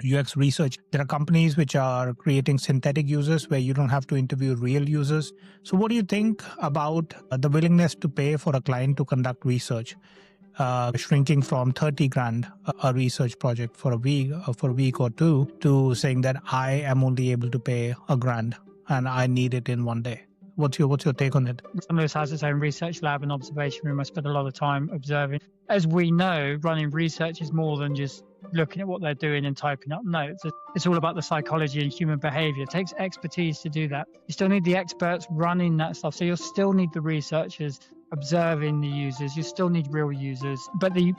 UX research. There are companies which are creating synthetic users where you don't have to interview real users. So what do you think about the willingness to pay for a client to conduct research, shrinking from 30 grand a research project for a week or two to saying that I am only able to pay $1,000 and I need it in one day? What's your take on it? Lewis has its own research lab and observation room. I spend a lot of time observing. As we know, running research is more than just looking at what they're doing and typing up notes. It's all about the psychology and human behavior. It takes expertise to do that. You still need the experts running that stuff. So you'll still need the researchers observing the users. You still need real users. But the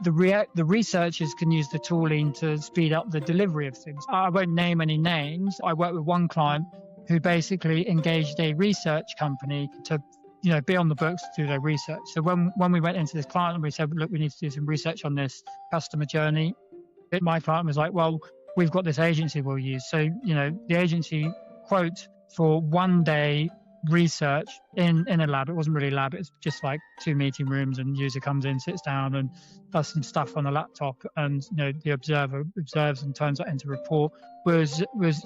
researchers can use the tooling to speed up the delivery of things. I won't name any names. I work with one client who basically engaged a research company to be on the books to do their research. So when we went into this client and we said, look, we need to do some research on this customer journey, my client was like, well, we've got this agency we'll use. So, the agency quote for 1 day research in a lab. It wasn't really a lab. It's just like 2 meeting rooms, and user comes in, sits down and does some stuff on a laptop, and the observer observes and turns that into a report. Was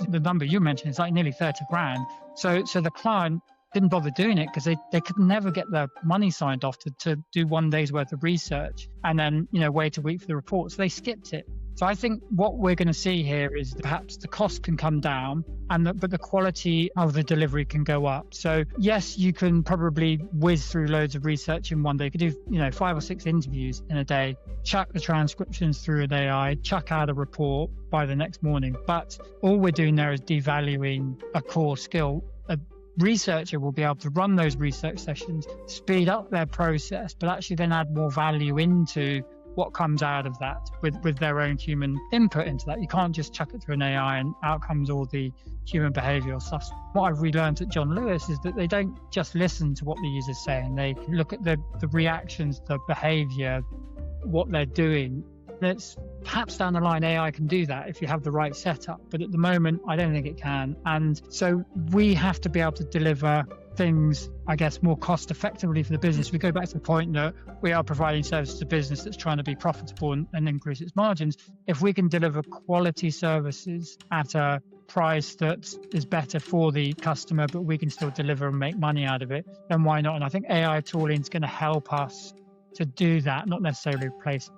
the number you mentioned? It's like nearly 30 grand. So the client didn't bother doing it because they could never get their money signed off to do 1 day's worth of research and then wait a week for the report. So they skipped it. So I think what we're going to see here is perhaps the cost can come down, but the quality of the delivery can go up. So yes, you can probably whiz through loads of research in 1 day. You could do 5 or 6 interviews in a day, chuck the transcriptions through an AI, chuck out a report by the next morning. But all we're doing there is devaluing a core skill. A researcher will be able to run those research sessions, speed up their process, but actually then add more value into what comes out of that with their own human input into that. You can't just chuck it through an AI and out comes all the human behavioral stuff. What I've relearned at John Lewis is that they don't just listen to what the user's saying. They look at the reactions, the behavior, what they're doing. That's perhaps down the line, AI can do that if you have the right setup. But at the moment, I don't think it can. And so we have to be able to deliver things, I guess, more cost effectively for the business. We go back to the point that we are providing services to business that's trying to be profitable and increase its margins. If we can deliver quality services at a price that is better for the customer, but we can still deliver and make money out of it, then why not? And I think AI tooling is going to help us to do that, not necessarily replace